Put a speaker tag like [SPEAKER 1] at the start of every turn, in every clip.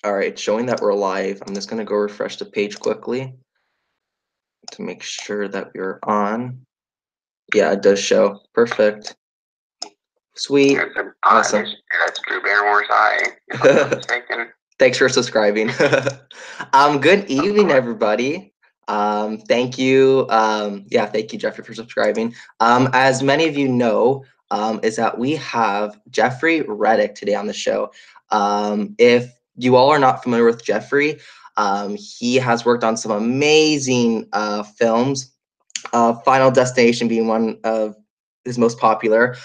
[SPEAKER 1] All right, showing that we're live. I'm just gonna go refresh the page quickly to make sure that we're on. Yeah, it does show. Perfect. Sweet. Awesome.
[SPEAKER 2] That's Drew Barrymore's eye, if I'm not mistaken.
[SPEAKER 1] Thanks for subscribing. Good evening, everybody. Thank you. Thank you, Jeffrey, for subscribing. As many of you know, is that we have Jeffrey Reddick today on the show. If you all are not familiar with Jeffrey, he has worked on some amazing films, Final Destination being one of his most popular.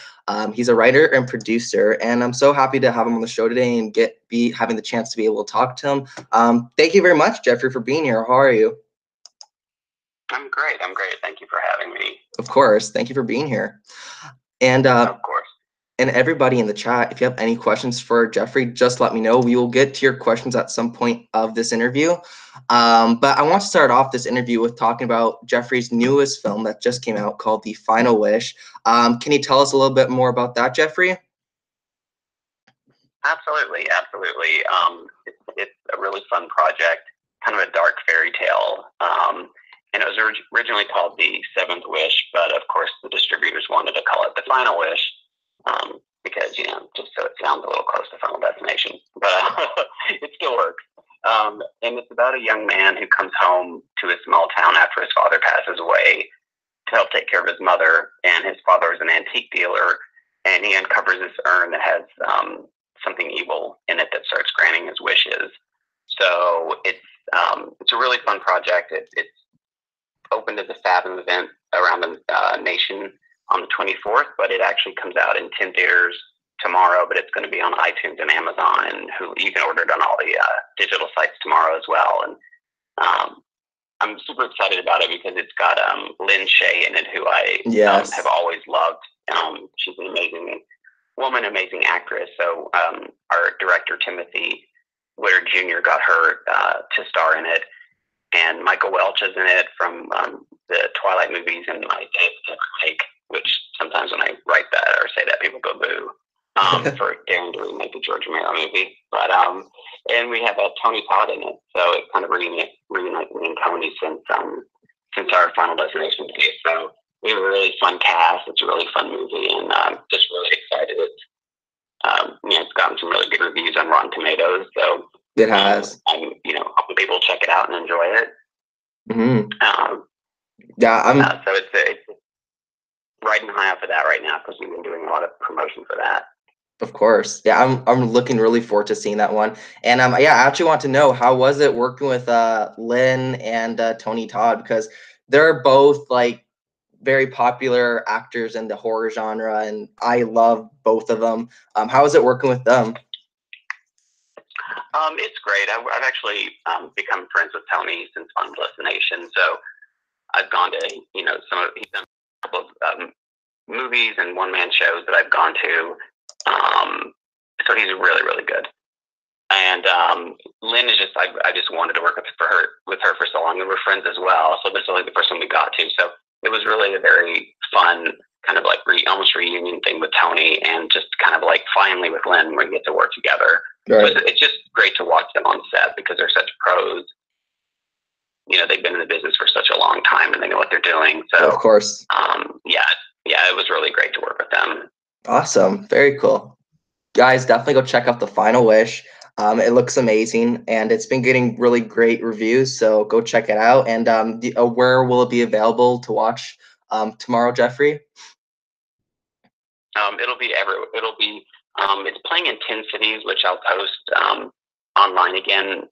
[SPEAKER 1] He's a writer and producer, and I'm so happy to have him on the show today and be having the chance to be able to talk to him. Thank you very much, Jeffrey, for being here. How are you?
[SPEAKER 2] I'm great. Thank you for having me.
[SPEAKER 1] Of course. Thank you for being here. And
[SPEAKER 2] of course.
[SPEAKER 1] And everybody in the chat, if you have any questions for Jeffrey, just let me know. We will get to your questions at some point of this interview. But I want to start off this interview with talking about Jeffrey's newest film that just came out called The Final Wish. Can you tell us a little bit more about that, Jeffrey?
[SPEAKER 2] Absolutely. It's a really fun project, kind of a dark fairy tale. And it was originally called The Seventh Wish, but of course the distributors wanted to call it The Final Wish. Because, just so it sounds a little close to Final Destination, but it still works. And it's about a young man who comes home to a small town after his father passes away to help take care of his mother. And his father is an antique dealer, and he uncovers this urn that has something evil in it that starts granting his wishes. So it's a really fun project. It's opened as a Fathom event around the nation on the 24th, but it actually comes out in 10 theaters tomorrow, but it's going to be on iTunes and Amazon, and you can order it on all the digital sites tomorrow as well. And I'm super excited about it because it's got Lynn Shay in it, who I have always loved. She's an amazing woman, amazing actress. So our director, Timothy Witter Jr., got her to star in it. And Michael Welch is in it from the Twilight movies and my remake, which sometimes when I write that or say that, people go boo for daring to remake the George Romero movie. But and we have Tony Todd in it, so it kind of reunites me and Tony since our Final Destination days. So we have a really fun cast. It's a really fun movie, and I'm just really excited. It's gotten some really good reviews on Rotten Tomatoes, so
[SPEAKER 1] it has.
[SPEAKER 2] I'm hoping people check it out and enjoy it.
[SPEAKER 1] Mm-hmm.
[SPEAKER 2] So it's riding high off of that right now because we've been doing a lot of promotion for that.
[SPEAKER 1] Of course. Yeah, I'm looking really forward to seeing that one. And I actually want to know, how was it working with Lynn and Tony Todd, because they're both like very popular actors in the horror genre, and I love both of them. How is it working with them?
[SPEAKER 2] It's great. I've actually become friends with Tony since Final Destination, so I've gone to he's done a couple of movies and one-man shows that I've gone to. So he's really, really good. And Lynn is just I just wanted to work with her for so long, and we're friends as well. So this is only the first one we got to. So it was really a very fun kind of like almost reunion thing with Tony, and just kind of like finally with Lynn we get to work together.
[SPEAKER 1] Right.
[SPEAKER 2] So it's just great to watch them on set because they're such pros. They've been in the business for such a long time and they know what they're doing. So
[SPEAKER 1] of course.
[SPEAKER 2] It was really great to work with them.
[SPEAKER 1] Awesome. Very cool. Guys, definitely go check out The Final Wish. It looks amazing, and it's been getting really great reviews, so go check it out. And where will it be available to watch tomorrow, Jeffrey?
[SPEAKER 2] It'll be everywhere. It's playing in 10 cities, which I'll post online again.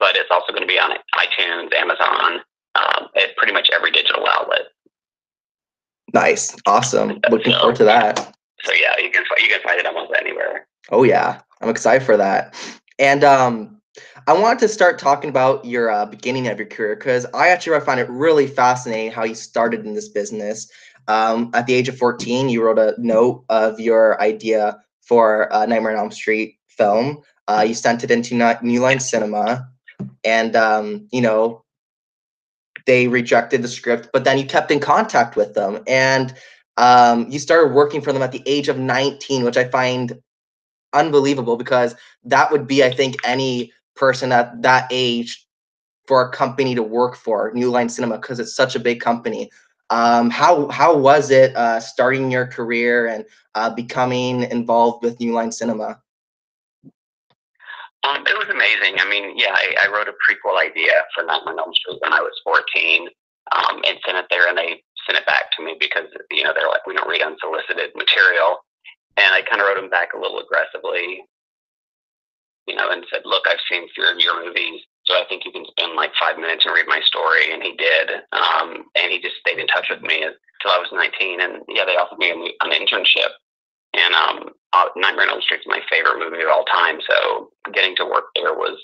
[SPEAKER 2] But it's also going to be on iTunes, Amazon, at pretty much every digital outlet.
[SPEAKER 1] Nice. Awesome. Looking forward to that.
[SPEAKER 2] So yeah, you can find it almost anywhere.
[SPEAKER 1] Oh yeah, I'm excited for that. And I wanted to start talking about your beginning of your career, because I find it really fascinating how you started in this business. At the age of 14, you wrote a note of your idea for a Nightmare on Elm Street film. You sent it into New Line Cinema, and they rejected the script, but then you kept in contact with them, and you started working for them at the age of 19, which I find unbelievable, because that would be, I think, any person at that age for a company to work for, New Line Cinema, because it's such a big company. How was it starting your career and becoming involved with New Line Cinema?
[SPEAKER 2] It was amazing. I mean, yeah, I wrote a prequel idea for Nightmare on Elm Street when I was 14, and sent it there, and they sent it back to me because, you know, they're like, we don't read unsolicited material. And I kind of wrote them back a little aggressively, you know, and said, look, I've seen 3 of your movies, so I think you can spend like 5 minutes and read my story. And he did. And he just stayed in touch with me until I was 19. And yeah, they offered me an internship. And Nightmare on Elm Street is my favorite movie of all time. So getting to work there was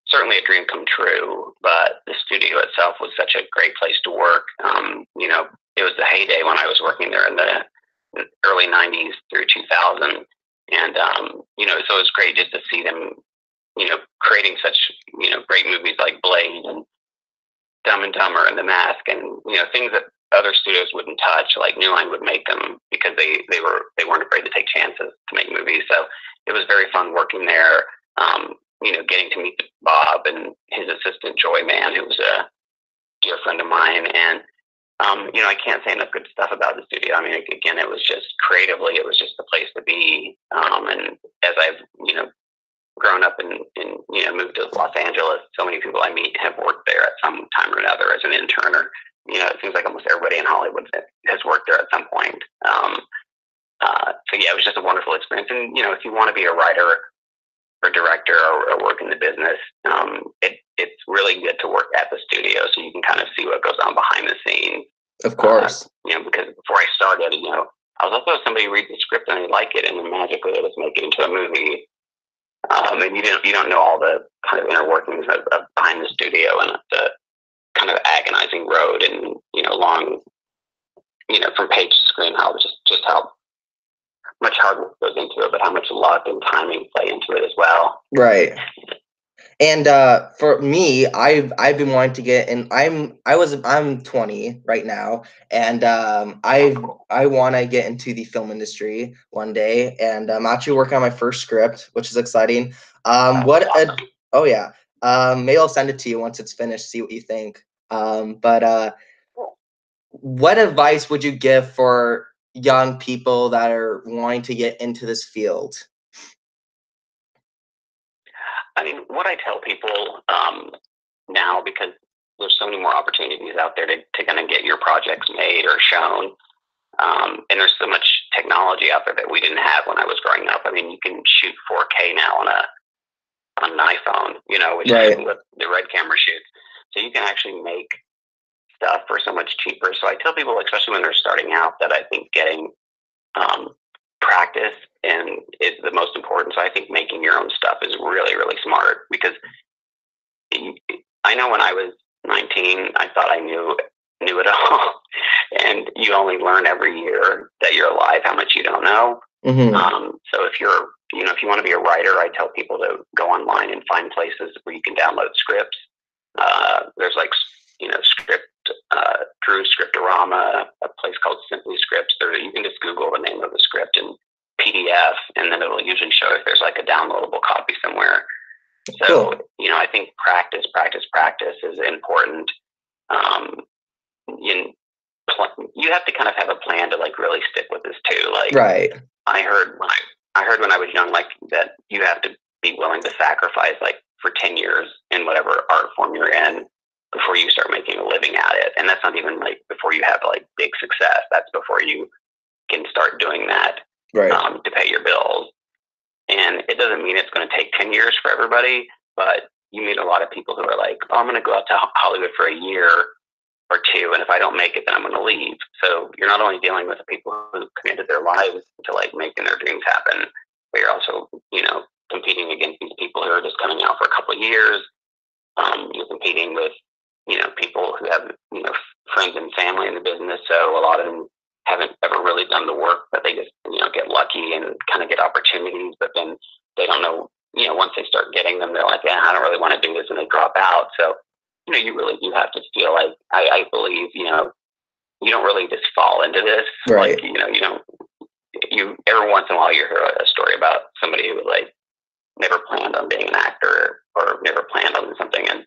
[SPEAKER 2] certainly a dream come true. But the studio itself was such a great place to work. You know, it was the heyday when I was working there in the early 90s through 2000. And, you know, so it was great just to see them, you know, creating such, you know, great movies like Blade and Dumb and Dumber and The Mask, and, you know, things that other studios wouldn't touch, like New Line would make them because they weren't afraid to take chances to make movies. So it was very fun working there. You know, getting to meet Bob and his assistant Joy Man, who was a dear friend of mine. And you know, I can't say enough good stuff about the studio. I mean, again, it was just creatively, it was just the place to be. And as I've, you know, grown up and you know, moved to Los Angeles, so many people I meet have worked there at some time or another as an intern, or, you know, it seems like almost everybody in Hollywood has worked there at some point. So yeah, it was just a wonderful experience. And, you know, if you want to be a writer or director or work in the business, it's really good to work at the studio, so you can kind of see what goes on behind the scenes.
[SPEAKER 1] Of course.
[SPEAKER 2] You know, because before I started, you know, I was like, oh, somebody reads the script and they like it, and then magically let's make it into a movie. And you don't know all the kind of inner workings of behind the studio and the kind of agonizing road and, you know, long, you know, from page to screen, how just how much hard work goes into it, but how much luck and timing play into it as well.
[SPEAKER 1] Right. And for me, I've been wanting to get in. I'm 20 right now, and I want to get into the film industry one day. And I'm actually working on my first script, which is exciting. Oh yeah. Maybe I'll send it to you once it's finished. See what you think. But what advice would you give for young people that are wanting to get into this field?
[SPEAKER 2] I mean, what I tell people now, because there's so many more opportunities out there to kind of get your projects made or shown, and there's so much technology out there that we didn't have when I was growing up. I mean, you can shoot 4K now on an iPhone, you know, which
[SPEAKER 1] Right.
[SPEAKER 2] is what the Red camera shoots. So you can actually make stuff for so much cheaper. So I tell people, especially when they're starting out, that I think getting practice is the most important. So I think making your own stuff is really, really smart, because I know when I was 19, I thought I knew it all, and you only learn every year that you're alive how much you don't know.
[SPEAKER 1] Mm-hmm.
[SPEAKER 2] So if you want to be a writer, I tell people to go online and find places where you can download scripts. There's like, you know, Drew Scriptorama, a place called Simply Scripts. You can just Google the name of the script and PDF, and then it'll usually show if there's like a downloadable copy somewhere. So,
[SPEAKER 1] Cool.
[SPEAKER 2] you know, I think practice is important. You have to kind of have a plan to like really stick with this too. Like,
[SPEAKER 1] Right.
[SPEAKER 2] I heard when I was young, like, that you have to be willing to sacrifice like for 10 years in whatever art form you're in before you start making a living at it. And that's not even like before you have like big success. That's before you can start doing that,
[SPEAKER 1] Right.
[SPEAKER 2] to pay your bills. And it doesn't mean it's going to take 10 years for everybody, but you meet a lot of people who are like, oh, I'm going to go out to Hollywood for a year or two, and if I don't make it, then I'm going to leave. So you're not only dealing with the people who committed their lives to like making their dreams happen, but you're also, you know, competing against these people who are just coming out for a couple of years. You're competing with, you know, people who have, you know, friends and family in the business. So a lot of them haven't ever really done the work, but they just, you know, get lucky and kind of get opportunities, but then they don't know, you know, once they start getting them, they're like, yeah, I don't really want to do this, and they drop out. So, you know, you have to feel like, I believe, you know, you don't really just fall into this.
[SPEAKER 1] Right.
[SPEAKER 2] Like, you know, you every once in a while you hear a story about somebody who like never planned on being an actor or never planned on something, and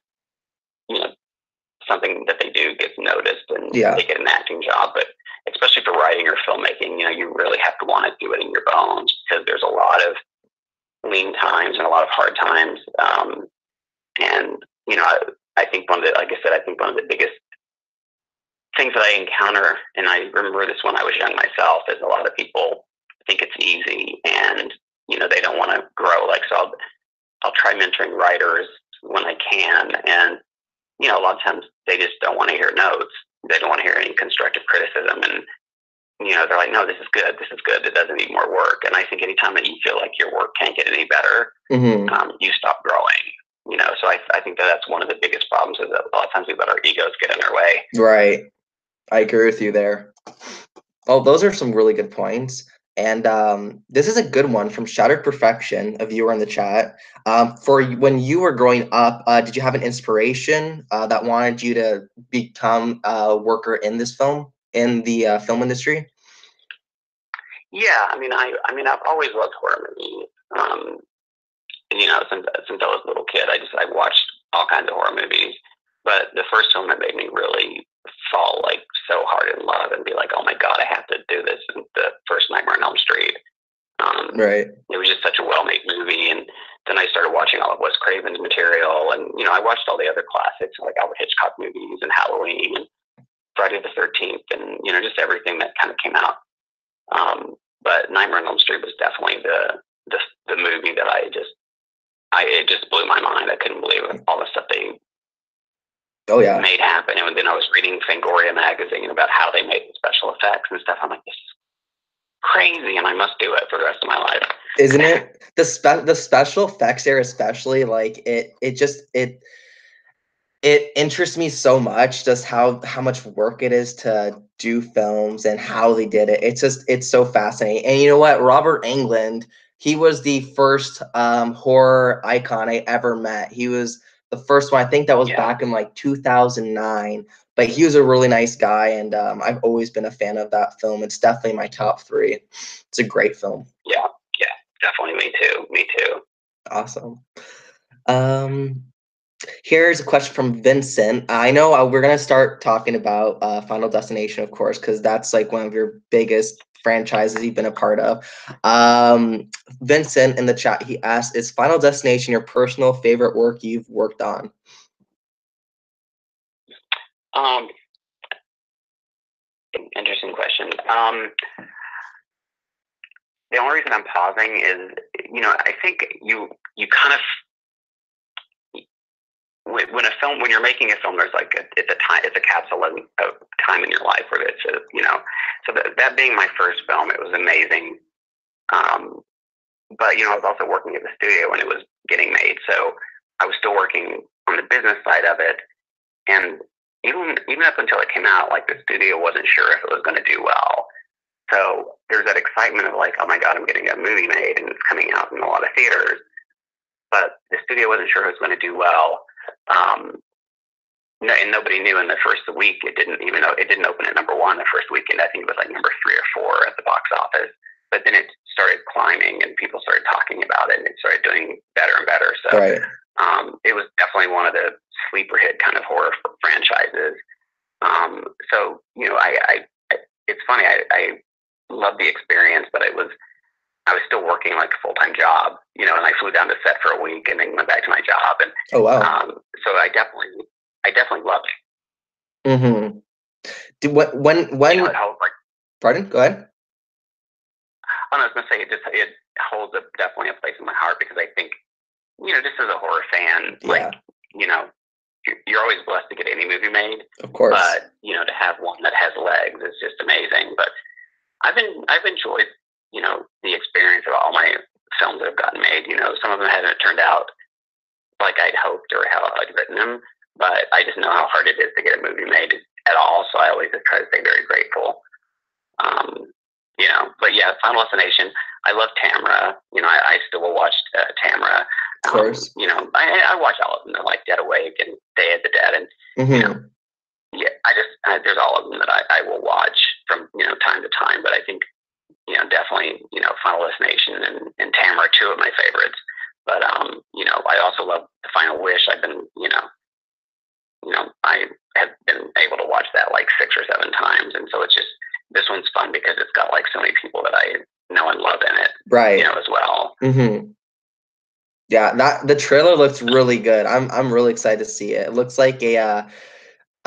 [SPEAKER 2] something that they do gets noticed and they get an acting job. But especially for writing or filmmaking, you really have to want to do it in your bones, because there's a lot of lean times and a lot of hard times. And I think one of the biggest things that I encounter, and I remember this when I was young myself, is a lot of people think it's easy, and they don't want to grow. Like, so I'll try mentoring writers when I can, and a lot of times they just don't want to hear notes. They don't want to hear any constructive criticism, and they're like, no, this is good, it doesn't need more work. And I think anytime that you feel like your work can't get any better, you stop growing. So I think that's one of the biggest problems, is that a lot of times we let our egos get in our way.
[SPEAKER 1] Right. I agree with you there. Oh, those are some really good points. And this is a good one from Shattered Perfection, a viewer in the chat. For when you were growing up, did you have an inspiration that wanted you to become a worker in this film, in the film industry?
[SPEAKER 2] Yeah, I've always loved horror movies. Since I was a little kid, I watched all kinds of horror movies. But the first film that made me really fall like so hard in love and be like, oh my God, I have to do this, and the first Nightmare on Elm Street.
[SPEAKER 1] Right.
[SPEAKER 2] It was just such a well-made movie, and then I started watching all of Wes Craven's material, and I watched all the other classics like Alfred Hitchcock movies and Halloween and Friday the 13th, and just everything that kind of came out. But Nightmare on Elm Street was definitely the movie that it just blew my mind. I couldn't believe all the stuff they made happen. And then I was reading Fangoria magazine about how they made the special effects and stuff. I'm like, this is crazy, and I must do it for the rest of my life.
[SPEAKER 1] Isn't it? The special effects there, especially, like it interests me so much, just how much work it is to do films and how they did it. It's so fascinating. And you know what? Robert Englund, he was the first horror icon I ever met. He was the first one. I think that was back in like 2009. But he was a really nice guy, and I've always been a fan of that film. It's definitely my top 3. It's a great film.
[SPEAKER 2] Yeah, definitely. Me too.
[SPEAKER 1] Awesome. Here's a question from Vincent. I know we're going to start talking about Final Destination, of course, because that's like one of your biggest franchises you've been a part of. Vincent in the chat, he asked, is Final Destination your personal favorite work you've worked on?
[SPEAKER 2] Interesting question. The only reason I'm pausing is, I think you kind of, when you're making a film, there's like it's a capsule of time in your life where it's so that being my first film, it was amazing. But I was also working at the studio when it was getting made, so I was still working on the business side of it, and even up until it came out, like the studio wasn't sure if it was going to do well. So there's that excitement of like, oh my God, I'm getting a movie made and it's coming out in a lot of theaters, but the studio wasn't sure it was going to do well. And nobody knew in the first week. It didn't open at number 1 the first weekend. I think it was like number 3 or 4 at the box office. But then it started climbing, and people started talking about it, and it started doing better and better. So it was definitely one of the sleeper hit kind of horror franchises. So it's funny. I loved the experience, but I was still working like a full-time job, and I flew down to set for a week and then went back to my job. And so I definitely loved it.
[SPEAKER 1] Mm-hmm. When pardon? Go ahead.
[SPEAKER 2] I was going to say it holds definitely a place in my heart, because I think, just as a horror fan, you're always blessed to get any movie made.
[SPEAKER 1] Of course.
[SPEAKER 2] But, to have one that has legs is just amazing. But I've enjoyed, the experience of all my films that have gotten made. Some of them haven't turned out like I'd hoped or how I'd written them, but I just know how hard it is to get a movie made at all. So I always just try to stay very grateful. But yeah, Final Destination, I love Tamra. I still will watch Tamra.
[SPEAKER 1] Of course.
[SPEAKER 2] I watch all of them. They're like Dead Awake and Day of the Dead, and there's all of them that I will watch from time to time. But I think definitely, Final Destination and Tamara, two of my favorites. But, I also love The Final Wish. I've been, I have been able to watch that like 6 or 7 times. And so this one's fun because it's got like so many people that I know and love in it,
[SPEAKER 1] right?
[SPEAKER 2] As well.
[SPEAKER 1] Mm-hmm. Yeah, the trailer looks really good. I'm really excited to see it. It looks like a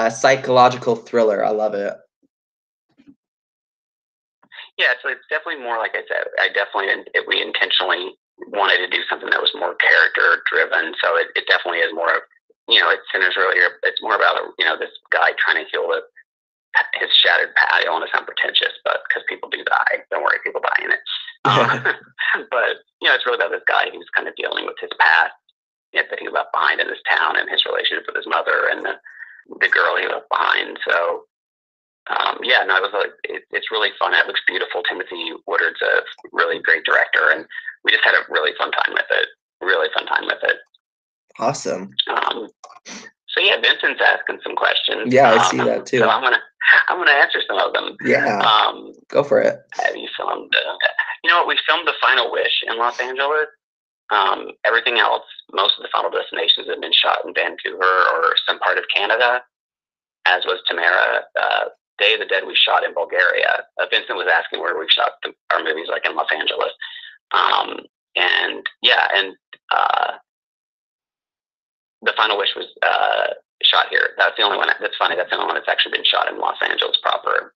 [SPEAKER 1] psychological thriller. I love it.
[SPEAKER 2] Yeah, so it's definitely more, like I said, we intentionally wanted to do something that was more character driven. So it definitely is more of, it centers really, it's more about, this guy trying to heal his shattered past. I don't want to sound pretentious, but because people do die, don't worry, people die in it. But, it's really about this guy who's kind of dealing with his past, that he left behind in this town, and his relationship with his mother and the girl he left behind. So, it's really fun. It looks beautiful. Timothy Woodard's a really great director, and we just had a really fun time with it. Really fun time with it.
[SPEAKER 1] Awesome.
[SPEAKER 2] So yeah, Vincent's asking some questions.
[SPEAKER 1] Yeah, I see that too.
[SPEAKER 2] So I'm gonna answer some of them.
[SPEAKER 1] Yeah. Go for it.
[SPEAKER 2] Have you filmed? You know what? We filmed The Final Wish in Los Angeles. Everything else, most of the Final Destinations have been shot in Vancouver or some part of Canada, as was Tamara. Day of the Dead we shot in Bulgaria. Vincent was asking where we shot our movies, like in Los Angeles. The Final Wish was shot here. That's the only one. That's funny. That's the only one that's actually been shot in Los Angeles proper.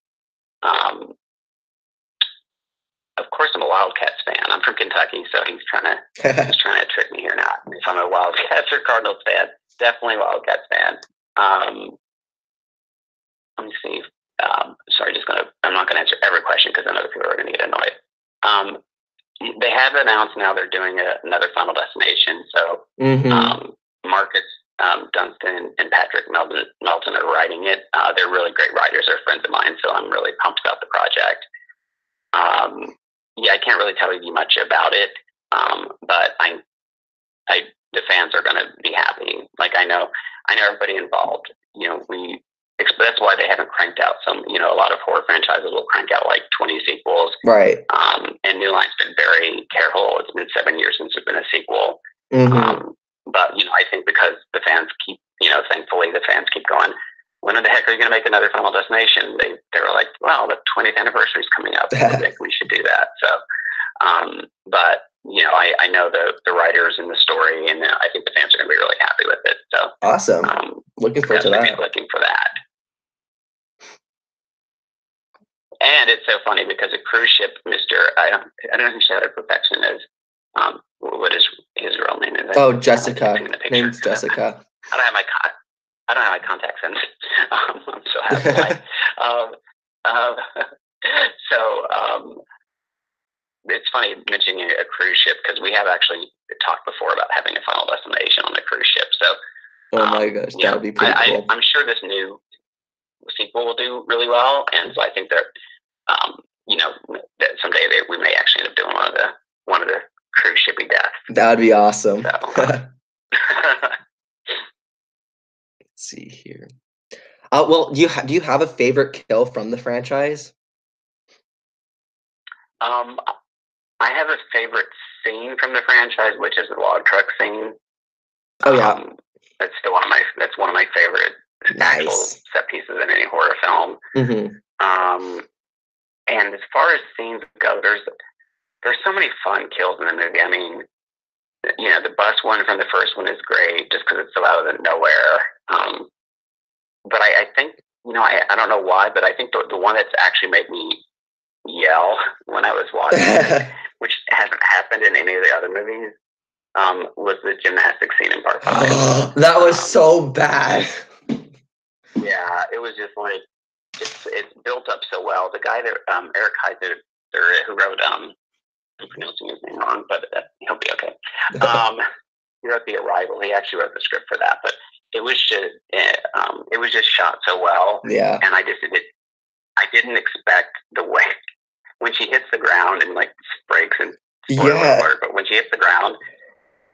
[SPEAKER 2] Of course, I'm a Wildcats fan. I'm from Kentucky, so he's trying to trick me here now. If I'm a Wildcats or Cardinals fan, definitely Wildcats fan. Let me see. Sorry, I'm not gonna answer every question because I know people are gonna get annoyed. They have announced now they're doing another Final Destination. So Marcus Dunstan and Patrick Melton are writing it. They're really great writers. They're friends of mine, so I'm really pumped about the project. I can't really tell you much about it, but the fans are gonna be happy. Like I know everybody involved. That's why they haven't cranked out a lot of horror franchises will crank out like 20 sequels.
[SPEAKER 1] Right.
[SPEAKER 2] And New Line's been very careful. It's been 7 years since there's been a sequel. But, I think because the fans keep, thankfully the fans keep going, when the heck are you going to make another Final Destination? They were like, well, the 20th anniversary is coming up. I think we should do that. So, but, I know the writers and the story, and I think the fans are going to be really happy with it. So
[SPEAKER 1] awesome. Looking forward to that.
[SPEAKER 2] Looking for that. And it's so funny because a cruise ship, I don't know who Shattered Perfection is. What is his real name?
[SPEAKER 1] Oh, Jessica. Name's Jessica.
[SPEAKER 2] I don't have my contact lens. I'm so happy. It's funny mentioning a cruise ship because we have actually talked before about having a Final Destination on a cruise ship. So,
[SPEAKER 1] oh my gosh, that would be pretty cool.
[SPEAKER 2] I'm sure this new sequel will do really well, and so I think that that someday we may actually end up doing one of the cruise shippy deaths.
[SPEAKER 1] That would be awesome.
[SPEAKER 2] So,
[SPEAKER 1] let's see here. Well, do you have a favorite kill from the franchise?
[SPEAKER 2] I have a favorite scene from the franchise, which is the log truck scene.
[SPEAKER 1] Oh yeah,
[SPEAKER 2] that's one of my favorite actual set pieces in any horror film. And as far as scenes go, there's so many fun kills in the movie. I mean, the bus one from the first one is great just because it's so out of nowhere. But I think, I don't know why, but I think the one that's actually made me yell when I was watching it, which hasn't happened in any of the other movies, was the gymnastics scene in part 5.
[SPEAKER 1] That was so bad.
[SPEAKER 2] Yeah, it was just like, it's built up so well. The guy that, Eric Heiser, who wrote, I'm pronouncing his name wrong, but he'll be okay. He wrote The Arrival. He actually wrote the script for that, but it was just shot so well.
[SPEAKER 1] Yeah.
[SPEAKER 2] And I didn't expect the way when she hits the ground and like breaks and alert, but when she hits the ground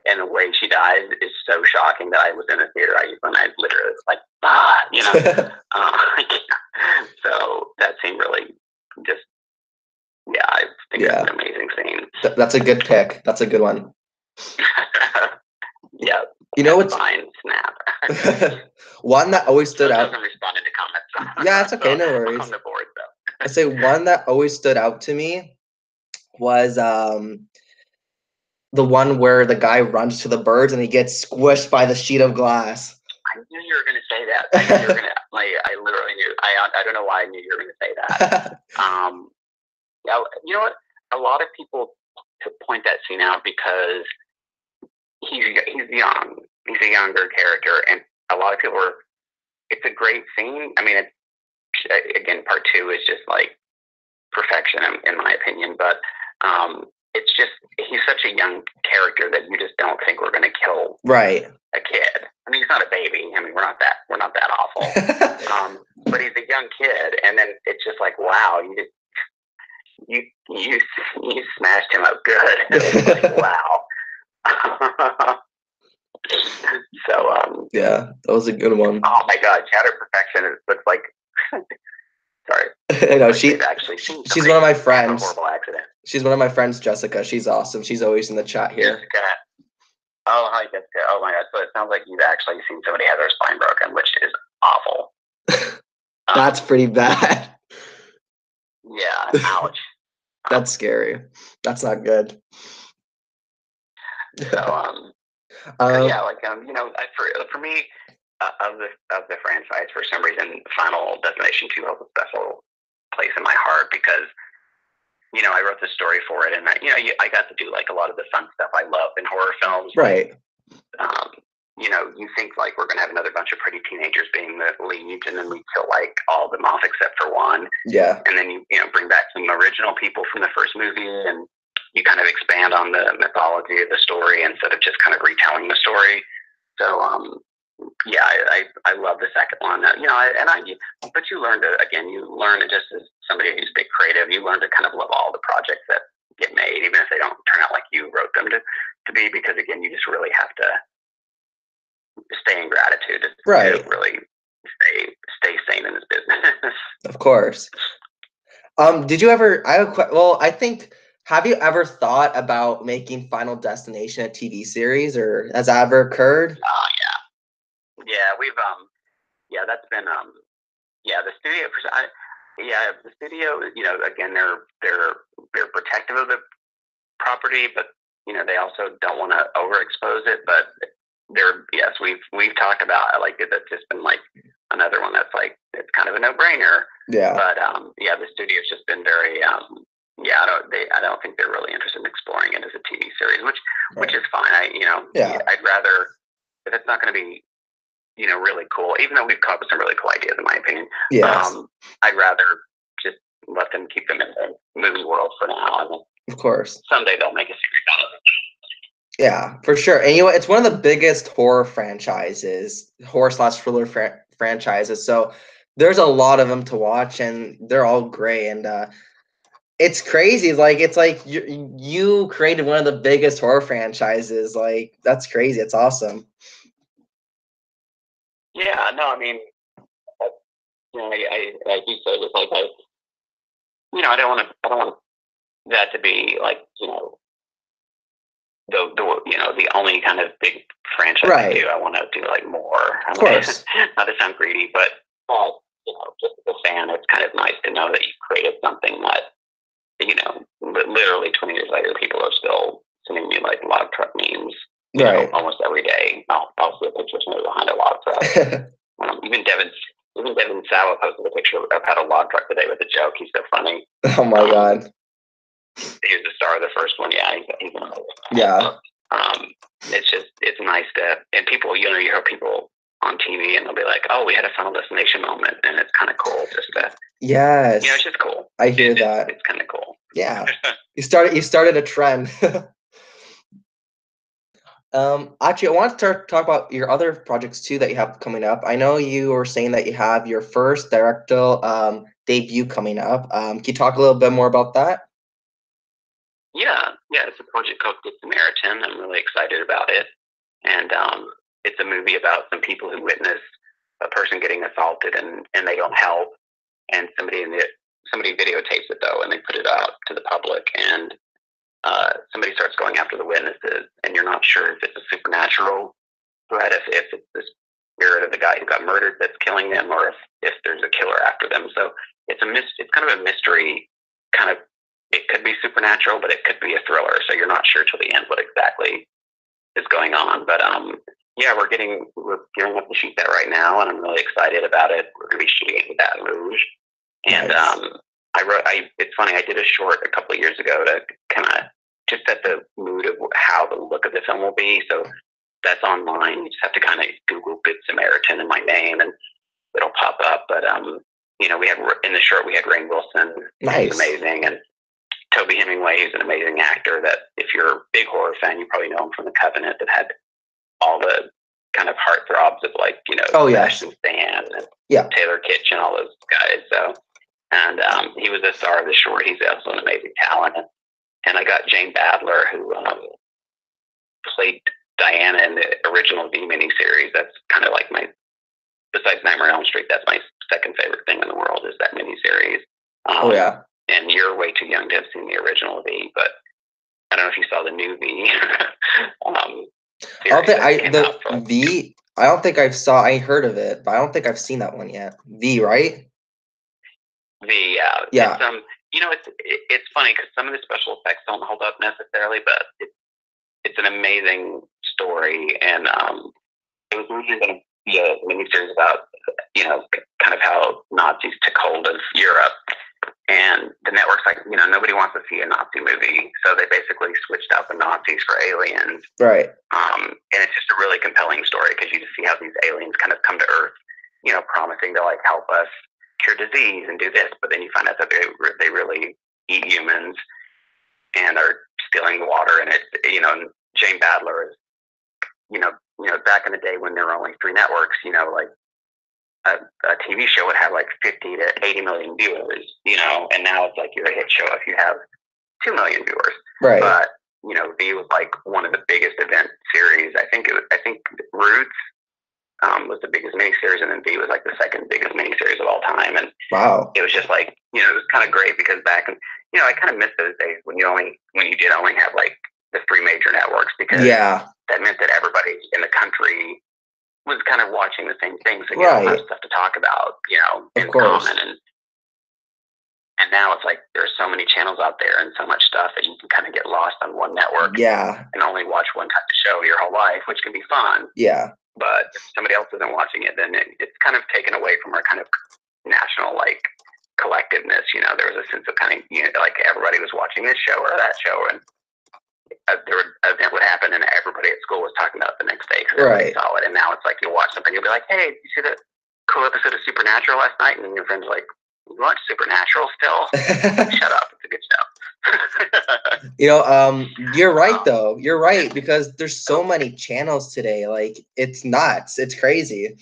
[SPEAKER 2] and the way she dies is so shocking that I was in a theater. I literally was like, So that scene really just Yeah, I think it's an amazing scene.
[SPEAKER 1] That's a good pick. That's a good one.
[SPEAKER 2] Yeah.
[SPEAKER 1] You know what's
[SPEAKER 2] fine, snap.
[SPEAKER 1] one that always stood out.
[SPEAKER 2] I'm responding to comments.
[SPEAKER 1] Yeah, it's okay, no worries.
[SPEAKER 2] On the board though.
[SPEAKER 1] I say one that always stood out to me was the one where the guy runs to the birds and he gets squished by the sheet of glass.
[SPEAKER 2] I knew you were going to say that. I knew you were going to. I literally knew. I don't know why I knew you were going to say that. Yeah, you know what? A lot of people point that scene out because he's young. He's a younger character, and a lot of people are. It's a great scene. I mean, again, part 2 is just like perfection in my opinion, but it's just he's such a young character that you just don't think we're going to kill a kid. I mean, he's not a baby. I mean, we're not that awful. But he's a young kid, and then it's just like, wow, you smashed him up good. It's like, wow. So
[SPEAKER 1] yeah, that was a good one.
[SPEAKER 2] Oh my God, Shadow Perfection. It looks like. Sorry.
[SPEAKER 1] No,
[SPEAKER 2] she's
[SPEAKER 1] one of my friends.
[SPEAKER 2] Horrible accident.
[SPEAKER 1] She's one of my friends, Jessica. She's awesome. She's always in the chat here.
[SPEAKER 2] Jessica. Oh, hi, Jessica. Oh my God. So it sounds like you've actually seen somebody have their spine broken, which is awful.
[SPEAKER 1] That's pretty bad.
[SPEAKER 2] Yeah. Ouch.
[SPEAKER 1] That's scary. That's not good.
[SPEAKER 2] So yeah, like you know, for me, of the franchise, for some reason, Final Destination 2 holds a special place in my heart because, you know, I wrote the story for it, and I got to do like a lot of the fun stuff I love in horror films.
[SPEAKER 1] Right.
[SPEAKER 2] You know, you think like we're gonna have another bunch of pretty teenagers being the leads, and then we kill like all of them off except for one.
[SPEAKER 1] Yeah.
[SPEAKER 2] And then you bring back some original people from the first movie, and you kind of expand on the mythology of the story instead of just kind of retelling the story. So yeah, I love the second one. You know, but you learn to just as somebody who's big creative, you learn to kind of love all the projects that get made, even if they don't turn out like you wrote them to be, because again, you just really have to stay in gratitude to really stay sane in this business.
[SPEAKER 1] Of course. Did you ever? Have you ever thought about making Final Destination a TV series, or has that ever occurred?
[SPEAKER 2] Yeah, we've that's been the studio. The studio. You know, again, they're protective of the property, but you know, they also don't want to overexpose it. But we've talked about like that's just been like another one that's like it's kind of a no-brainer. Yeah. But the studio's just been very I don't think they're really interested in exploring it as a TV series, which is fine. I'd rather, if it's not going to be really cool, even though we've come up with some really cool ideas in my opinion. Yes. I'd rather just let them keep them in the movie world for now. And
[SPEAKER 1] of course.
[SPEAKER 2] Someday they'll make a series out of it.
[SPEAKER 1] Yeah, for sure. And it's one of the biggest horror /thriller franchises. So there's a lot of them to watch, and they're all great. And it's crazy. It's like you created one of the biggest horror franchises. Like, that's crazy. It's awesome.
[SPEAKER 2] Yeah, no, I mean, I like you said, it's like I don't want that to be like the only kind of big franchise I do. I want to do like more.
[SPEAKER 1] Of course.
[SPEAKER 2] Not to sound greedy, but just as a fan, it's kind of nice to know that you created something that literally 20 years later, people are still sending me like log truck memes. Almost every day. I'll see a picture of somebody behind a log truck. Even Devin Sawa posted a picture about a log truck today with a joke. He's so funny.
[SPEAKER 1] Oh my God.
[SPEAKER 2] He was the star of the first one. Yeah, he's amazing.
[SPEAKER 1] Yeah.
[SPEAKER 2] It's nice to, and people, you hear people on TV and they'll be like, "Oh, we had a Final Destination moment," and it's kind of cool just to.
[SPEAKER 1] Yes.
[SPEAKER 2] It's just cool.
[SPEAKER 1] I hear that.
[SPEAKER 2] It's kind of cool.
[SPEAKER 1] Yeah. You started a trend. Actually, I want to talk about your other projects too that you have coming up. I know you were saying that you have your first directorial debut coming up. Can you talk a little bit more about that?
[SPEAKER 2] Yeah, it's a project called Good Samaritan. I'm really excited about it, and it's a movie about some people who witness a person getting assaulted and they don't help, and somebody in the somebody videotapes it though, and they put it out to the public, and somebody starts going after the witnesses, and you're not sure if it's a supernatural threat, if it's the spirit of the guy who got murdered that's killing them, or if there's a killer after them. So it's kind of a mystery. Kind of, it could be supernatural, but it could be a thriller. So you're not sure till the end what exactly is going on. But yeah, we're gearing up to shoot that right now, and I'm really excited about it. We're going to be shooting it in Baton Rouge, and
[SPEAKER 1] Nice.
[SPEAKER 2] it's funny, I did a short a couple of years ago to kind of just set the mood of how the look of the film will be. So that's online. You just have to kind of Google Good Samaritan and my name, and it'll pop up. But you know, we had in the short, we had Rainn Wilson,
[SPEAKER 1] Nice.
[SPEAKER 2] who's amazing, and Toby Hemingway, who's an amazing actor. That if you're a big horror fan, you probably know him from The Covenant. That had all the kind of heartthrobs of, like, you know, Sebastian Stan and Taylor Kitsch and all those guys. So, and he was the star of the short. He's also an amazing talent. And I got Jane Badler, who played Diana in the original V miniseries. That's kind of like my, besides Nightmare on Elm Street, that's my second favorite thing in the world, is that miniseries. And you're way too young to have seen the original V, but I don't know if you saw the new V.
[SPEAKER 1] I don't think I heard of it, but I don't think I've seen that one yet. V, right?
[SPEAKER 2] V, yeah. It's, you know, it's funny because some of the special effects don't hold up necessarily, but it's an amazing story, and it was originally going to be a miniseries about, you know, kind of how Nazis took hold of Europe. And the network's like, you know, nobody wants to see a Nazi movie, so they basically switched out the Nazis for aliens.
[SPEAKER 1] Right.
[SPEAKER 2] And it's just a really compelling story because you just see how these aliens kind of come to Earth, you know, promising to, like, help us cure disease and do this, but then you find out that they really eat humans and are stealing water. And it's, you know, Jane Badler is, you know, back in the day when there were only 3 networks, you know, like, a TV show would have like 50 to 80 million viewers, you know, and now it's like you're a hit show if you have 2 million viewers.
[SPEAKER 1] Right.
[SPEAKER 2] But, you know, V was like one of the biggest event series. I think Roots was the biggest miniseries, and then V was like the second biggest miniseries of all time. And
[SPEAKER 1] wow,
[SPEAKER 2] it was just like, you know, it was kind of great because back in, you know, I kind of miss those days when you did only have like the 3 major networks, because that meant that everybody in the country was kind of watching the same thing, so you had a lot of stuff to talk about, you know, in common. And now it's like there's so many channels out there and so much stuff that you can kind of get lost on one network and only watch one type of show your whole life, which can be fun.
[SPEAKER 1] Yeah.
[SPEAKER 2] But if somebody else isn't watching it, then it's kind of taken away from our kind of national, like, collectiveness. You know, there was a sense of kind of, you know, like everybody was watching this show or that show, and an event would happen and everybody at school was talking about it the next day because everybody saw it. And now it's like you'll watch something, you'll be like, hey, did you see the cool episode of Supernatural last night? And your friend's like, you watch Supernatural still? Shut up, it's a good show.
[SPEAKER 1] You know, you're right though. You're right, because there's so many channels today. Like, it's nuts. It's crazy.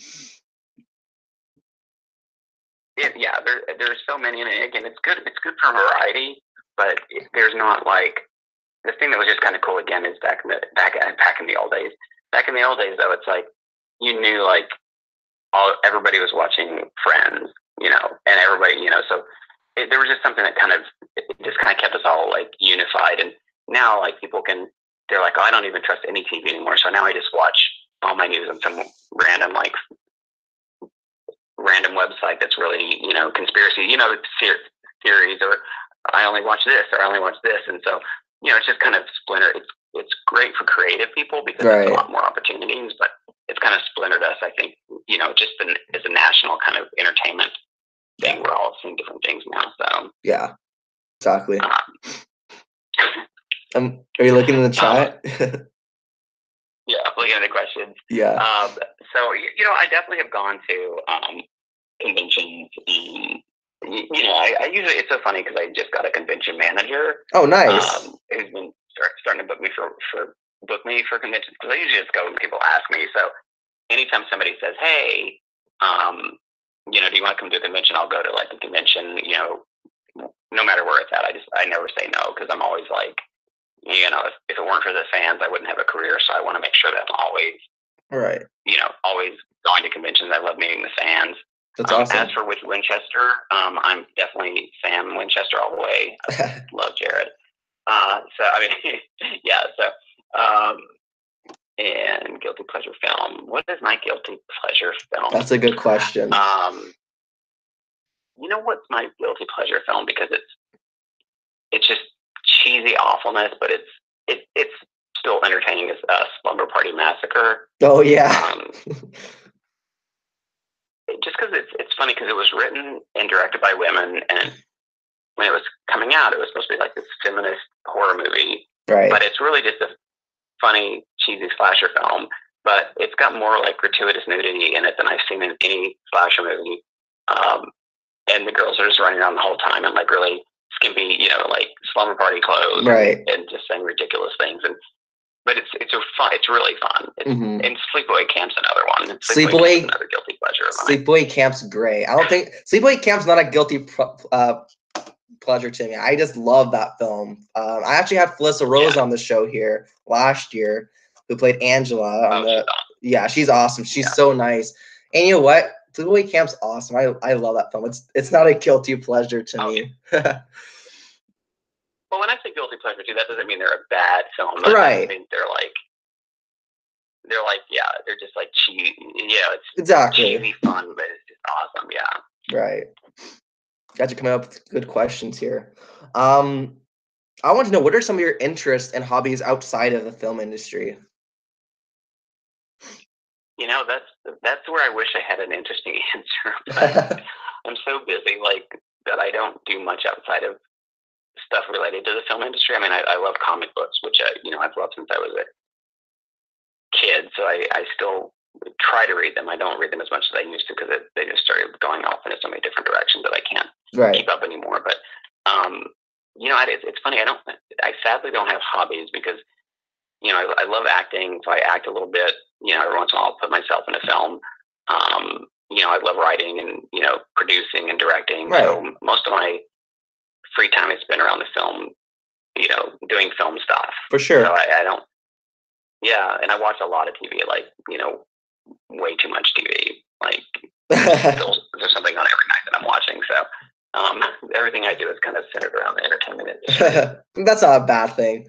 [SPEAKER 2] Yeah, there's so many, and again, it's good for variety, but there's not like, the thing that was just kind of cool again is back in the old days. Back in the old days, though, it's like you knew, like, everybody was watching Friends, you know, and everybody, you know, so there was just something that just kept us all, like, unified. And now, like, they're like, oh, I don't even trust any TV anymore. So now I just watch all my news on some random website that's really, you know, conspiracy, you know, theories, or I only watch this, or I only watch this, and so, you know, it's just kind of splinter. It's great for creative people because there's a lot more opportunities, but it's kind of splintered us, I think, you know, just as a national kind of entertainment thing. We're all seeing different things now. So
[SPEAKER 1] yeah, exactly. Are you looking in the chat?
[SPEAKER 2] Yeah, looking at the questions.
[SPEAKER 1] Yeah.
[SPEAKER 2] So, you know, I definitely have gone to conventions. You know, I usually, it's so funny because I just got a convention manager.
[SPEAKER 1] Oh, nice.
[SPEAKER 2] Who's been starting to book me for conventions, because I usually just go when people ask me. So anytime somebody says, hey, you know, do you want to come to a convention? I'll go to, like, the convention, you know, no matter where it's at. I never say no, because I'm always like, you know, if it weren't for the fans, I wouldn't have a career. So I want to make sure that I'm always, you know, always going to conventions. I love meeting the fans.
[SPEAKER 1] That's awesome.
[SPEAKER 2] As for which Winchester, I'm definitely Sam Winchester all the way. I love Jared. So I mean, yeah. So and guilty pleasure film. What is my guilty pleasure film?
[SPEAKER 1] That's a good question.
[SPEAKER 2] You know what's my guilty pleasure film? Because it's just cheesy awfulness, but it's still entertaining as Slumber Party Massacre.
[SPEAKER 1] Oh yeah.
[SPEAKER 2] Just because it's funny because it was written and directed by women, and when it was coming out, it was supposed to be like this feminist horror movie,
[SPEAKER 1] Right.
[SPEAKER 2] But it's really just a funny, cheesy slasher film. But it's got more like gratuitous nudity in it than I've seen in any slasher movie. And the girls are just running around the whole time in like really skimpy, like slumber party clothes,
[SPEAKER 1] right?
[SPEAKER 2] And just saying ridiculous things. But it's fun. It's really fun. And Sleepaway Camp's another one.
[SPEAKER 1] Sleepaway
[SPEAKER 2] Camp's another guilty pleasure of mine.
[SPEAKER 1] Sleepaway Camp's great. I don't think Sleepaway Camp's not a guilty pleasure to me. I just love that film. I actually had Felissa Rose on the show here last year, who played Angela. She's awesome. She's so nice. And you know what? Sleepaway Camp's awesome. I love that film. It's not a guilty pleasure to me.
[SPEAKER 2] Well, when I say guilty pleasure too, that doesn't mean they're a bad film.
[SPEAKER 1] Right.
[SPEAKER 2] I mean, they're just like cheesy. Yeah, it's
[SPEAKER 1] exactly
[SPEAKER 2] cheesy fun, but it's just awesome. Yeah.
[SPEAKER 1] Right. Got you coming up with good questions here. I want to know, what are some of your interests and hobbies outside of the film industry?
[SPEAKER 2] That's where I wish I had an interesting answer. But I'm so busy, that I don't do much outside of stuff related to the film industry. I mean, I love comic books, which I've loved since I was a kid. So I still try to read them. I don't read them as much as I used to because they just started going off in so many different directions that I can't keep up anymore. But it's funny. I sadly don't have hobbies because I love acting, so I act a little bit. Every once in a while I'll put myself in a film. I love writing and producing and directing.
[SPEAKER 1] Right.
[SPEAKER 2] So most of my free time is spent around the film, doing film stuff.
[SPEAKER 1] For sure.
[SPEAKER 2] So I don't. Yeah, and I watch a lot of TV, way too much TV. There's something on every night that I'm watching. So everything I do is kind of centered around the entertainment industry.
[SPEAKER 1] That's not a bad thing.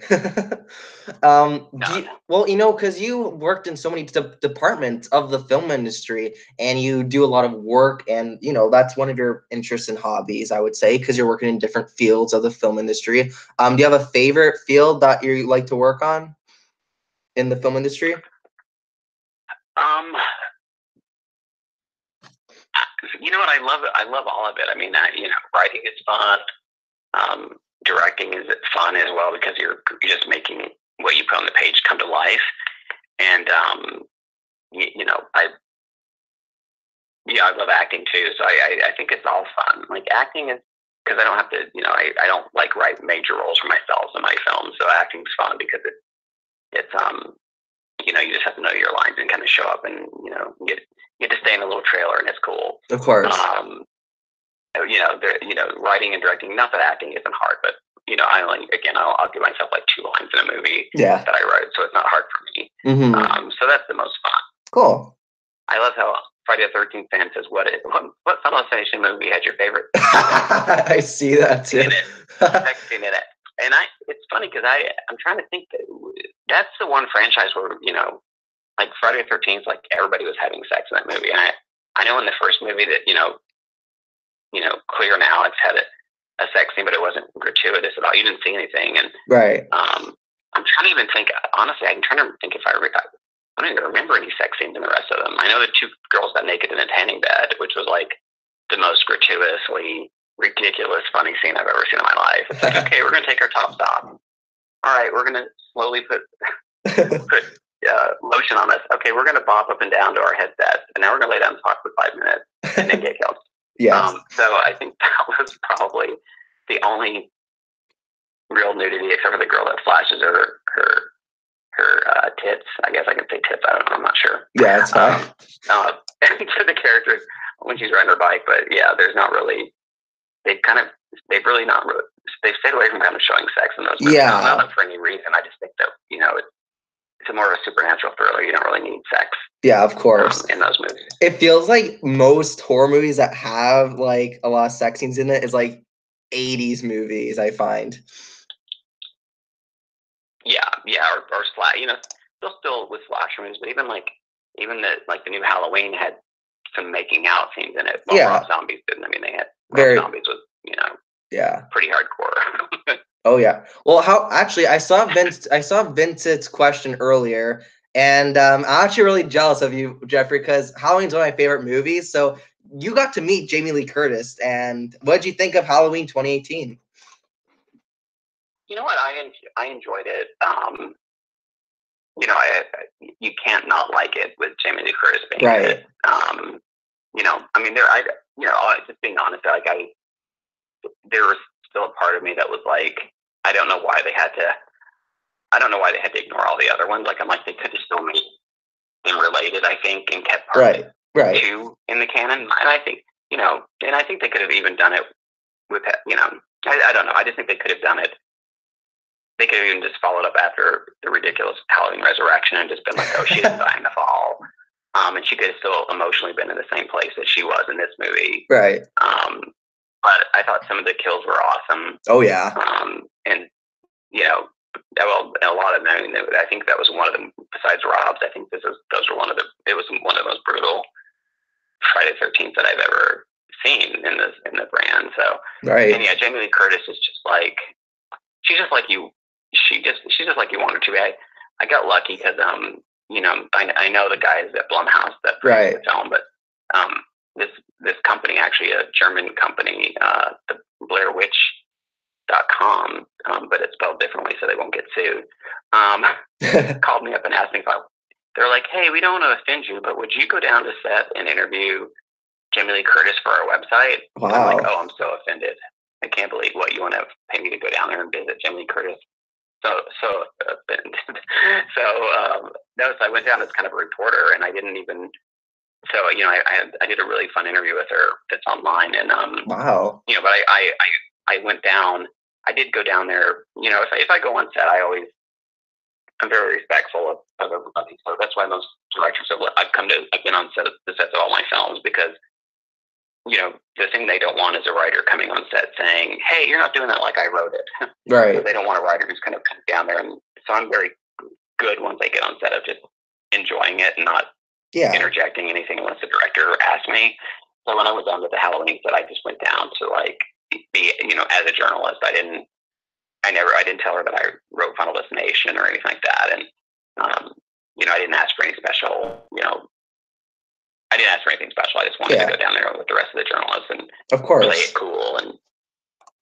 [SPEAKER 1] Because you worked in so many departments of the film industry, and you do a lot of work, and that's one of your interests and hobbies, I would say, because you're working in different fields of the film industry. Do you have a favorite field that you like to work on in the film industry?
[SPEAKER 2] What I love all of it. I mean, writing is fun. Directing is fun as well because you're just making what you put on the page come to life. And I love acting too. So I think it's all fun. Like acting is because I don't have to. I don't write major roles for myself in my films. So acting's fun because it's you just have to know your lines and kind of show up and get to stay in a little trailer and it's cool.
[SPEAKER 1] Of course. Writing and directing. Not that acting isn't hard, but I'll give myself 2 lines in a movie that I write, so it's not hard for me. Mm-hmm.
[SPEAKER 2] So that's the most fun.
[SPEAKER 1] Cool.
[SPEAKER 2] I love how Friday the 13th fan says, "What Final Destination movie had your favorite?"
[SPEAKER 1] I see that too.
[SPEAKER 2] In it. And it's funny because I'm trying to think that's the one franchise where Friday the 13th, everybody was having sex in that movie, and I know in the first movie that Clear and Alex had a sex scene, but it wasn't gratuitous at all. You didn't see anything, and
[SPEAKER 1] right.
[SPEAKER 2] I'm trying to even think. Honestly, I'm trying to think if I don't even remember any sex scenes in the rest of them. I know the 2 girls got naked in a tanning bed, which was the most gratuitously ridiculous funny scene I've ever seen in my life. It's okay, we're gonna take our tops off. All right, we're gonna slowly put lotion on us. Okay, we're gonna bop up and down to our headsets, and now we're gonna lay down and talk for 5 minutes and then get killed.
[SPEAKER 1] Yes.
[SPEAKER 2] So I think that was probably the only real nudity, except for the girl that flashes her tits. I guess I can say tits. I don't know. I'm not sure.
[SPEAKER 1] Yeah, it's fine.
[SPEAKER 2] To the characters when she's riding her bike, but yeah, there's not really. They've stayed away from kind of showing sex in those movies.
[SPEAKER 1] Yeah.
[SPEAKER 2] Not for any reason. I just think that it's a more of a supernatural thriller. You don't really need sex.
[SPEAKER 1] Yeah, of course.
[SPEAKER 2] In those movies,
[SPEAKER 1] it feels like most horror movies that have like a lot of sex scenes in it is like 80s movies. I find.
[SPEAKER 2] Yeah, or still with slasher movies, but even the new Halloween had some making out scenes in it. Well, Rob Zombies didn't. I mean, they had Rob Zombies was pretty hardcore.
[SPEAKER 1] Oh yeah. Well, I saw Vincent's question earlier, and I'm actually really jealous of you, Jeffrey, because Halloween's one of my favorite movies. So you got to meet Jamie Lee Curtis, and what did you think of Halloween 2018?
[SPEAKER 2] You know what? I enjoyed it. You can't not like it with Jamie Lee Curtis being in it. I mean, just being honest, there was still a part of me that was like, I don't know why they had to ignore all the other ones. Like, I'm like, they could have still made them related, I think, and kept part two in the canon. And I think, and I think they could have even done it with, I don't know. I just think they could have done it. They could have even just followed up after the ridiculous Halloween Resurrection and just been like, oh, she didn't die in the fall. And she could have still emotionally been in the same place that she was in this movie.
[SPEAKER 1] Right.
[SPEAKER 2] But I thought some of the kills were awesome.
[SPEAKER 1] Oh, yeah.
[SPEAKER 2] And, a lot of them, I think that was one of them, besides Rob's, I think it was one of the most brutal Friday the 13th that I've ever seen in the brand. So, and yeah, Jamie Lee Curtis is just like, she's just like you. She's just like you want her to be. I got lucky because I know the guys at Blumhouse that produced the film, but this company, actually a German company, the BlairWitch.com, but it's spelled differently so they won't get sued. Called me up and asked me they're like, hey, we don't want to offend you, but would you go down to set and interview Jamie Lee Curtis for our website?
[SPEAKER 1] Wow.
[SPEAKER 2] And I'm like, oh, I'm so offended. I can't believe what you want to pay me to go down there and visit Jamie Lee Curtis. So offended. So I went down as kind of a reporter, and I didn't even. So I did a really fun interview with her that's online, and
[SPEAKER 1] wow.
[SPEAKER 2] But I went down. I did go down there. If I go on set, I'm very respectful of everybody. So that's why most directors I've been on the sets of all my films, because the thing they don't want is a writer coming on set saying, hey, you're not doing that like I wrote it.
[SPEAKER 1] Right.
[SPEAKER 2] So they don't want a writer who's kind of down there. And so I'm very good once I get on set of just enjoying it and not interjecting anything unless the director asks me. So when I went down to the Halloween set, I just went down to be, as a journalist. I didn't tell her that I wrote Final Destination or anything like that. And, I didn't ask for any special, I didn't ask for anything special. I just wanted to go down there with the rest of the journalists and
[SPEAKER 1] of course
[SPEAKER 2] play it cool.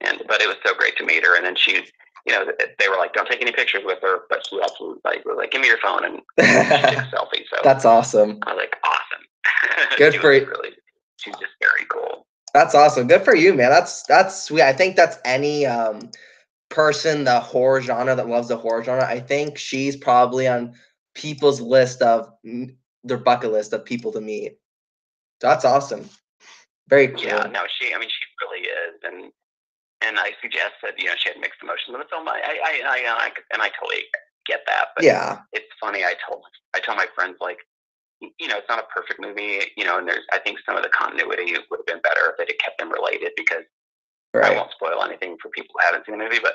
[SPEAKER 2] But it was so great to meet her. And then she, they were like, don't take any pictures with her, but she actually was like, give me your phone, and she took a selfie. So
[SPEAKER 1] that's awesome.
[SPEAKER 2] I was like, awesome.
[SPEAKER 1] Good for you.
[SPEAKER 2] She's just very cool.
[SPEAKER 1] That's awesome. Good for you, man. That's sweet. I think that's any person, the horror genre, that loves the horror genre. I think she's probably on people's list of their bucket list of people to meet. That's awesome. Very cool.
[SPEAKER 2] Yeah, no, she really is, and I suggest that she had mixed emotions in the film. I totally get that. But it's funny. I told my friends, like, it's not a perfect movie, and I think some of the continuity would have been better if they had kept them related, because I won't spoil anything for people who haven't seen the movie, but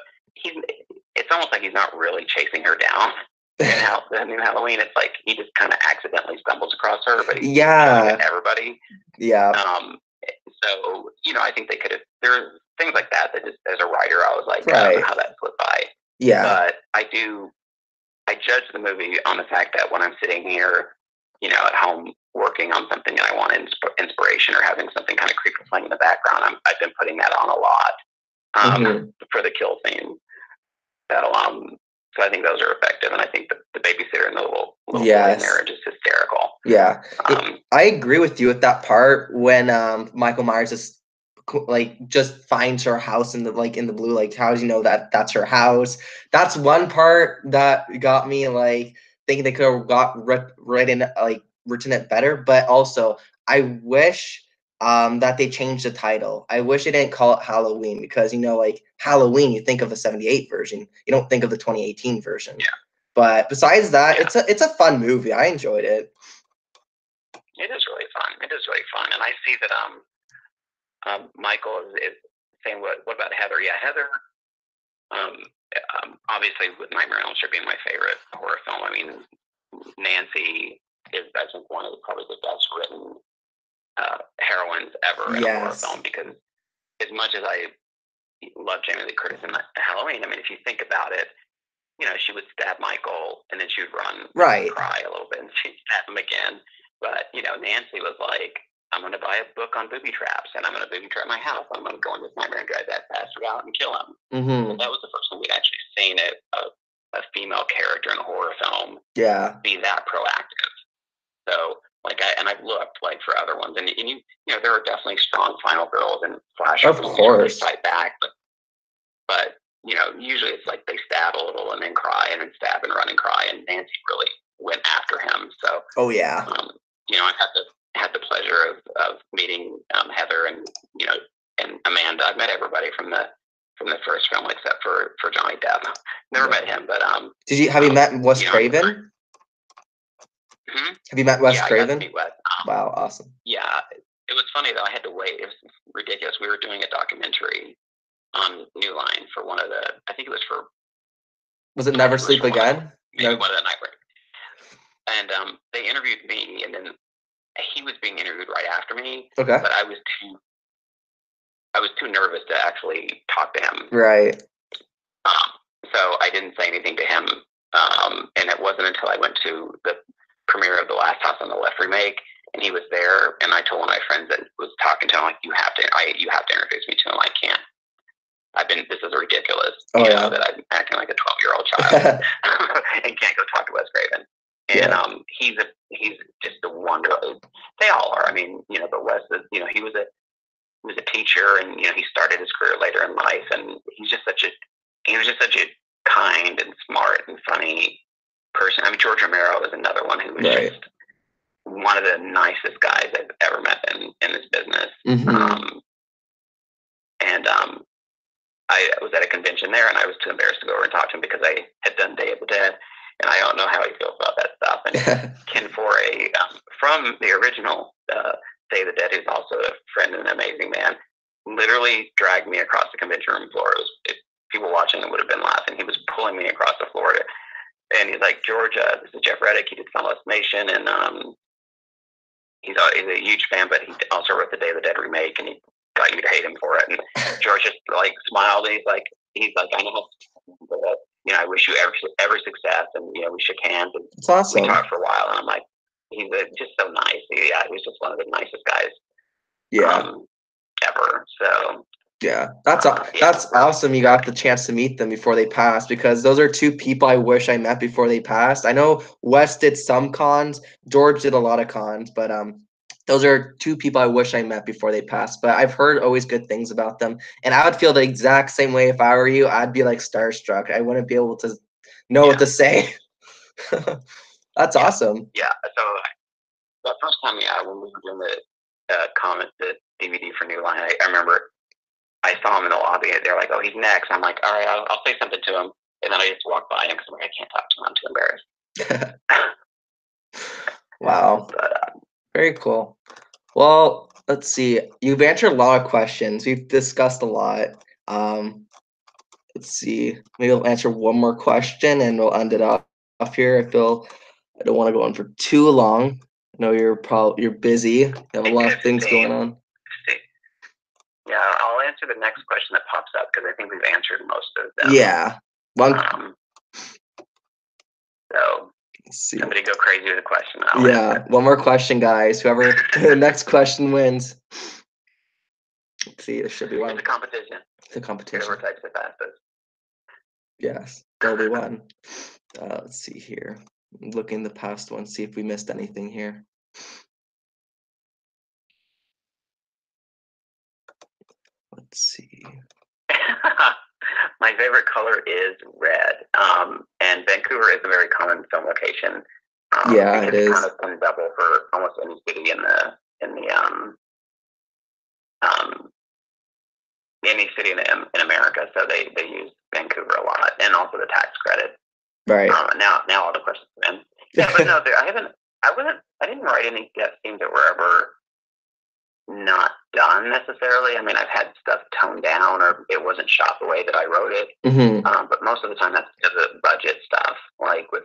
[SPEAKER 2] it's almost like he's not really chasing her down. The new Halloween, it's like he just kind of accidentally stumbles across her, but he's at everybody.
[SPEAKER 1] Yeah.
[SPEAKER 2] So I think they could have. There are things like that just as a writer, I was like, I don't know how that slipped by.
[SPEAKER 1] Yeah.
[SPEAKER 2] But I judge the movie on the fact that when I'm sitting here, at home working on something and I want inspiration, or having something kind of creepy playing in the background, I've been putting that on a lot for the kill scene. So I think those are effective, and I think the babysitter and the little boy in there are just hysterical.
[SPEAKER 1] Yeah, I agree with you with that part when Michael Myers just finds her house in the blue. Like, how do you know that that's her house? That's one part that got me thinking they could have written it better. But also, I wish that they changed the title. I wish they didn't call it Halloween, because Halloween, you think of the 78 version, you don't think of the 2018 version.
[SPEAKER 2] Yeah.
[SPEAKER 1] But besides that, it's a fun movie. I enjoyed it.
[SPEAKER 2] It is really fun. It is really fun, and I see that Michael is saying, what about Heather? Yeah, Heather. Obviously, with Nightmare on Elm Street being my favorite horror film, I mean, Nancy is, I think, one of probably the best written heroines ever in a horror film, because as much as I love Jamie Lee Curtis in Halloween, I mean, if you think about it, you know, she would stab Michael and then she would run and cry a little bit and she'd stab him again. But, you know, Nancy was like, I'm going to buy a book on booby traps and I'm going to booby trap my house. I'm going to go in this nightmare and drive that bastard out and kill him.
[SPEAKER 1] Mm-hmm.
[SPEAKER 2] That was the first time we'd actually seen a female character in a horror film be that proactive. So, like, I've looked, like, for other ones, and you know, there are definitely strong final girls and slashers.
[SPEAKER 1] Of course.
[SPEAKER 2] Fight back, but you know, usually it's like they stab a little and then cry and then stab and run and cry, and Nancy really went after him. So, you know, I had the pleasure of meeting Heather and, you know, and Amanda. I've met everybody from the first film except for Johnny Depp. Never met him, but
[SPEAKER 1] have you met Wes Craven?
[SPEAKER 2] Mm-hmm.
[SPEAKER 1] Have you met Wes Craven?
[SPEAKER 2] I got to meet Wes.
[SPEAKER 1] Wow, awesome.
[SPEAKER 2] Yeah, it was funny though. I had to wait. It was ridiculous. We were doing a documentary on New Line for one of the. I think it was for.
[SPEAKER 1] Was it Never Sleep Again?
[SPEAKER 2] Maybe one of the night. And they interviewed me, and then he was being interviewed right after me.
[SPEAKER 1] Okay.
[SPEAKER 2] But I was too nervous to actually talk to him.
[SPEAKER 1] Right.
[SPEAKER 2] So I didn't say anything to him. And it wasn't until I went to the premiere of The Last House on the Left remake, and he was there, and I told one of my friends that was talking to him, like, you have to introduce me to him. I can't. This is ridiculous. You know, that I'm acting like a 12-year-old child and can't go talk to Wes Craven. And he's just a wonder. They all are. I mean, you know, but Wes is, you know, he was a teacher, and, you know, he started his career later in life, and he was just such a kind and smart and funny person. I mean, George Romero is another one who was just one of the nicest guys I've ever met in this business.
[SPEAKER 1] Mm-hmm.
[SPEAKER 2] I was at a convention there, and I was too embarrassed to go over and talk to him because I had done Day of the Dead, and I don't know how he feels about that stuff. And Ken Foray, from the original Day of the Dead, who's also a friend and an amazing man, literally dragged me across the convention room floor. People watching it would have been laughing. He was pulling me across the floor, and he's like, George, this is Jeff Reddick. He did Final Estimation, and he's a huge fan, but he also wrote the Day of the Dead remake, and he got you to hate him for it. And George just like smiled, and he's like, I know, you know, I wish you every success, and, you know, we shook hands, and
[SPEAKER 1] it's awesome.
[SPEAKER 2] We talked for a while, and I'm like, he's just so nice. He was just one of the nicest guys, ever. So.
[SPEAKER 1] Yeah, that's awesome. You got the chance to meet them before they passed, because those are two people I wish I met before they passed. I know Wes did some cons, George did a lot of cons, but those are two people I wish I met before they passed. But I've heard always good things about them, and I would feel the exact same way if I were you. I'd be like starstruck. I wouldn't be able to know what to say. That's awesome.
[SPEAKER 2] Yeah. So the first time, when we were doing the DVD for New Line, I remember. I saw him in the lobby. They're like, "Oh, he's next." I'm like, "All right, I'll say something to him," and then I just walk by him because I'm like, I can't talk to him. I'm too embarrassed.
[SPEAKER 1] Wow, very cool. Well, let's see. You've answered a lot of questions. We've discussed a lot. Let's see. Maybe I'll answer one more question, and we'll end it off here. I don't want to go on for too long. I know you're busy. You have a lot of things going on.
[SPEAKER 2] Yeah, I'll answer the next question that pops up because I think we've answered most of them.
[SPEAKER 1] Yeah.
[SPEAKER 2] So somebody go crazy with a question.
[SPEAKER 1] One more question, guys. Whoever the next question wins. Let's see, there should be one.
[SPEAKER 2] It's a competition.
[SPEAKER 1] It's a competition.
[SPEAKER 2] Whoever types the fastest.
[SPEAKER 1] Yes, there'll be one. Let's see here. I'm looking the past one, see if we missed anything here. Let's see.
[SPEAKER 2] My favorite color is red. And Vancouver is a very common film location.
[SPEAKER 1] It is.
[SPEAKER 2] It's kind of been double for almost any city any city in America. So they use Vancouver a lot, and also the tax credit.
[SPEAKER 1] Right.
[SPEAKER 2] Now all the questions come in. Yeah, but no, I didn't write any guest themes that were ever not done necessarily. I mean, I've had stuff toned down or it wasn't shot the way that I wrote it. But most of the time that's because of budget stuff, like with,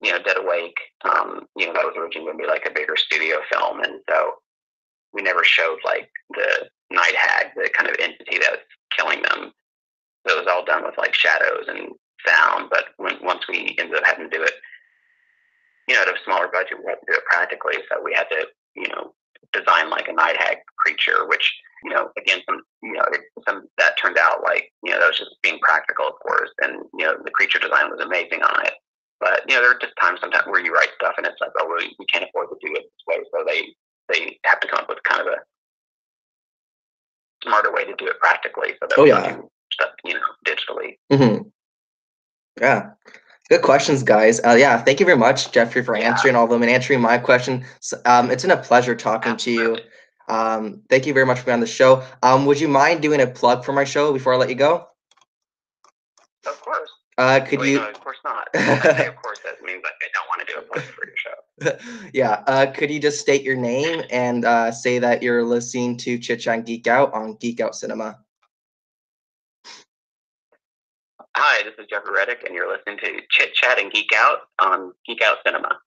[SPEAKER 2] Dead Awake, that was originally going to be like a bigger studio film. And so we never showed like the night hag, the kind of entity that's killing them. So it was all done with like shadows and sound. But once we ended up having to do it, at a smaller budget, we had to do it practically. So we had to, design like a night hag creature, which, again, some that turned out like, that was just being practical, of course. And, the creature design was amazing on it. But, there are just times sometimes where you write stuff and it's like, oh, we can't afford to do it this way. So they have to come up with kind of a smarter way to do it practically so that we don't do stuff, digitally.
[SPEAKER 1] Yeah. Good questions, guys. Yeah, thank you very much, Jeffrey, for answering all of them and answering my question. It's been a pleasure talking to you. Thank you very much for being on the show. Would you mind doing a plug for my show before I let you go?
[SPEAKER 2] Of course.
[SPEAKER 1] Could you?
[SPEAKER 2] No, of course not. I say of course, that means like I don't want to do a plug for your show.
[SPEAKER 1] Yeah. Could you just state your name and say that you're listening to Chit Chat and Geek Out on Geek Out Cinema?
[SPEAKER 2] Hi, this is Jeffrey Reddick, and you're listening to Chit Chat and Geek Out on Geek Out Cinema.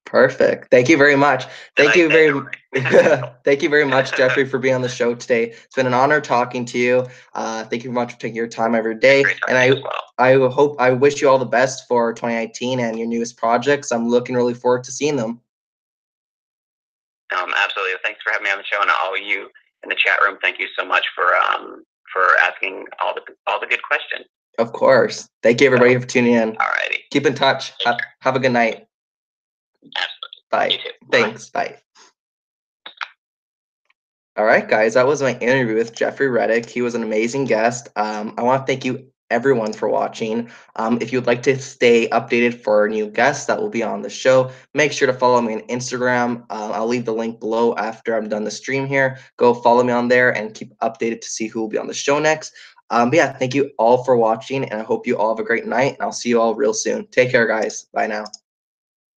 [SPEAKER 1] Perfect. Thank you very much. Thank you very much, Jeffrey, for being on the show today. It's been an honor talking to you. Thank you very much for taking your time every day. And I wish you all the best for 2019 and your newest projects. I'm looking really forward to seeing them.
[SPEAKER 2] Absolutely. Thanks for having me on the show, and all of you in the chat room. Thank you so much for asking all the good questions.
[SPEAKER 1] Of course. Thank you, everybody, for tuning in.
[SPEAKER 2] All righty.
[SPEAKER 1] Keep in touch. Have a good night.
[SPEAKER 2] Absolutely.
[SPEAKER 1] Bye.
[SPEAKER 2] You too.
[SPEAKER 1] Thanks. Bye. All right, guys. That was my interview with Jeffrey Reddick. He was an amazing guest. I want to thank you, everyone, for watching. If you'd like to stay updated for new guests that will be on the show, make sure to follow me on Instagram. I'll leave the link below after I'm done the stream here. Go follow me on there and keep updated to see who will be on the show next. But yeah, thank you all for watching, and I hope you all have a great night, and I'll see you all real soon. Take care, guys. Bye now.